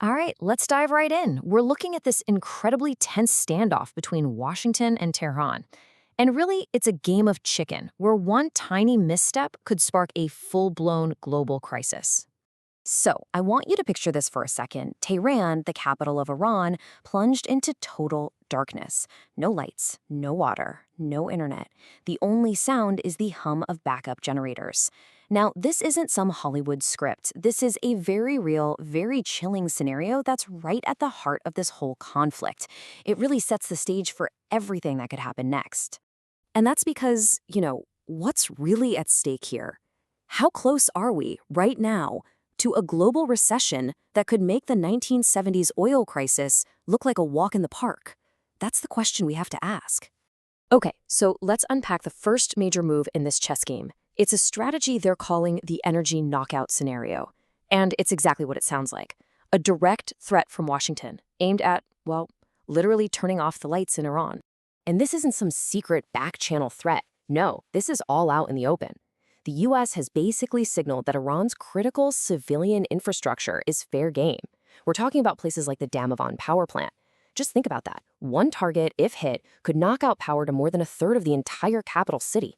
All right, let's dive right in. We're looking at this incredibly tense standoff between Washington and Tehran. And really, it's a game of chicken, where one tiny misstep could spark a full-blown global crisis. So, I want you to picture this for a second. Tehran, the capital of Iran, plunged into total darkness. No lights, no water, no internet. The only sound is the hum of backup generators. Now, this isn't some Hollywood script. This is a very real, very chilling scenario that's right at the heart of this whole conflict. It really sets the stage for everything that could happen next. And that's because, what's really at stake here? How close are we, right now, to a global recession that could make the 1970s oil crisis look like a walk in the park? That's the question we have to ask. Okay, so let's unpack the first major move in this chess game. It's a strategy they're calling the energy knockout scenario. And it's exactly what it sounds like. A direct threat from Washington, aimed at, well, literally turning off the lights in Iran. And this isn't some secret back-channel threat. No, this is all out in the open. The U.S. has basically signaled that Iran's critical civilian infrastructure is fair game. We're talking about places like the Damavand power plant. Just think about that. One target, if hit, could knock out power to more than a third of the entire capital city.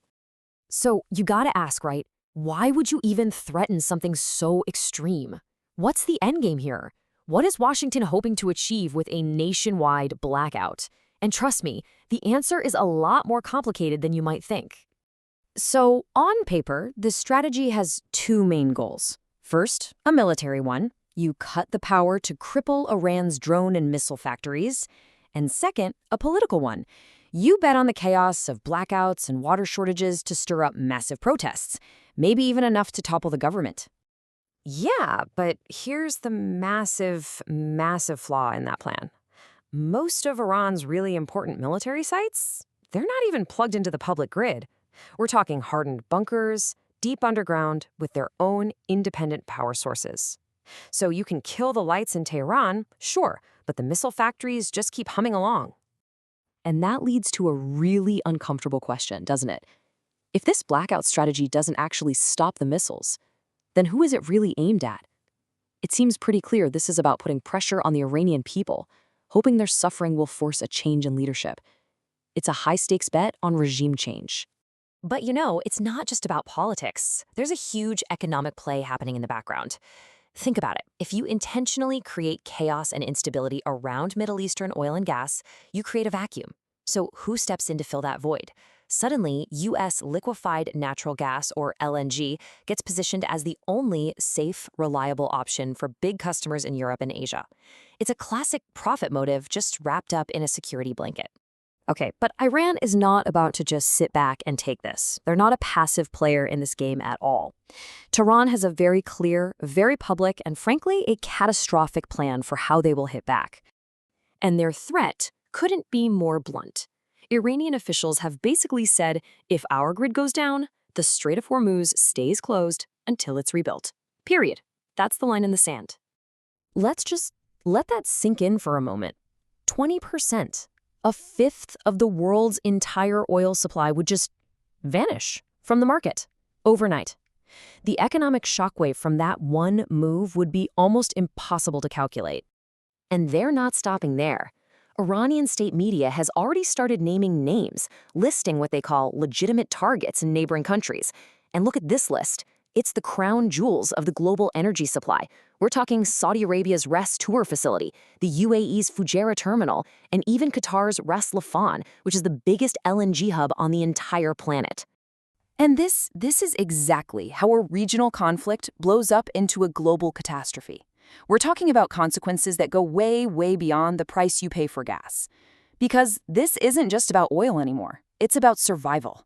So you gotta ask, right? Why would you even threaten something so extreme? What's the endgame here? What is Washington hoping to achieve with a nationwide blackout? And trust me, the answer is a lot more complicated than you might think. So, on paper, this strategy has two main goals. First, a military one. You cut the power to cripple Iran's drone and missile factories. And second, a political one. You bet on the chaos of blackouts and water shortages to stir up massive protests, maybe even enough to topple the government. Yeah, but here's the massive, massive flaw in that plan. Most of Iran's really important military sites, they're not even plugged into the public grid. We're talking hardened bunkers, deep underground, with their own independent power sources. So you can kill the lights in Tehran, sure, but the missile factories just keep humming along. And that leads to a really uncomfortable question, doesn't it? If this blackout strategy doesn't actually stop the missiles, then who is it really aimed at? It seems pretty clear this is about putting pressure on the Iranian people, hoping their suffering will force a change in leadership. It's a high-stakes bet on regime change. But it's not just about politics. There's a huge economic play happening in the background. Think about it. If you intentionally create chaos and instability around Middle Eastern oil and gas, you create a vacuum. So who steps in to fill that void? Suddenly, U.S. liquefied natural gas, or LNG, gets positioned as the only safe, reliable option for big customers in Europe and Asia. It's a classic profit motive just wrapped up in a security blanket. Okay, but Iran is not about to just sit back and take this. They're not a passive player in this game at all. Tehran has a very clear, very public, and frankly, a catastrophic plan for how they will hit back. And their threat couldn't be more blunt. Iranian officials have basically said, if our grid goes down, the Strait of Hormuz stays closed until it's rebuilt. Period. That's the line in the sand. Let's just let that sink in for a moment. 20%. A fifth of the world's entire oil supply would just vanish from the market overnight. The economic shockwave from that one move would be almost impossible to calculate. And they're not stopping there. Iranian state media has already started naming names, listing what they call legitimate targets in neighboring countries. And look at this list. It's the crown jewels of the global energy supply. We're talking Saudi Arabia's Ras Tour facility, the UAE's Fujairah terminal, and even Qatar's Ras Laffan, which is the biggest LNG hub on the entire planet. And this is exactly how a regional conflict blows up into a global catastrophe. We're talking about consequences that go way, way beyond the price you pay for gas. Because this isn't just about oil anymore. It's about survival.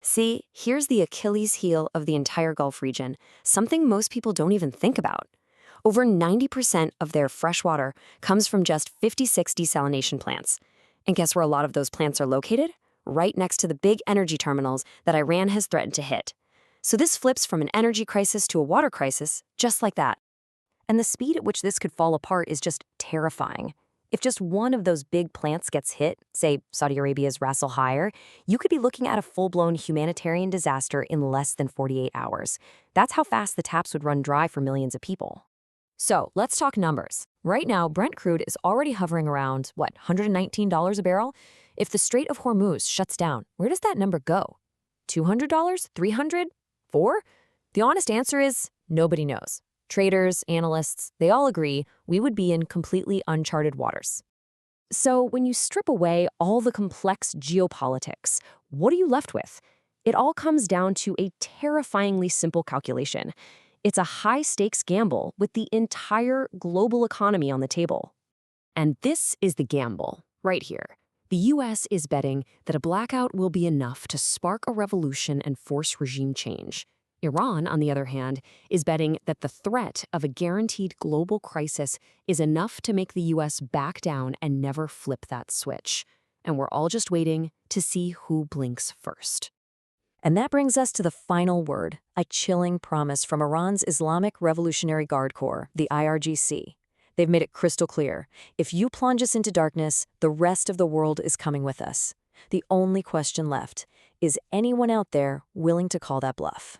See, here's the Achilles heel of the entire Gulf region, something most people don't even think about. Over 90% of their fresh water comes from just 56 desalination plants. And guess where a lot of those plants are located? Right next to the big energy terminals that Iran has threatened to hit. So this flips from an energy crisis to a water crisis, just like that. And the speed at which this could fall apart is just terrifying. If just one of those big plants gets hit, say Saudi Arabia's Ras Al Khair, you could be looking at a full-blown humanitarian disaster in less than 48 hours. That's how fast the taps would run dry for millions of people. So let's talk numbers. Right now, Brent crude is already hovering around, $119 a barrel? If the Strait of Hormuz shuts down, where does that number go? $200? $300? $4? The honest answer is nobody knows. Traders, analysts, they all agree we would be in completely uncharted waters. So when you strip away all the complex geopolitics, what are you left with? It all comes down to a terrifyingly simple calculation. It's a high-stakes gamble with the entire global economy on the table. And this is the gamble, right here. The U.S. is betting that a blackout will be enough to spark a revolution and force regime change. Iran, on the other hand, is betting that the threat of a guaranteed global crisis is enough to make the U.S. back down and never flip that switch. And we're all just waiting to see who blinks first. And that brings us to the final word, a chilling promise from Iran's Islamic Revolutionary Guard Corps, the IRGC. They've made it crystal clear. If you plunge us into darkness, the rest of the world is coming with us. The only question left, is anyone out there willing to call that bluff?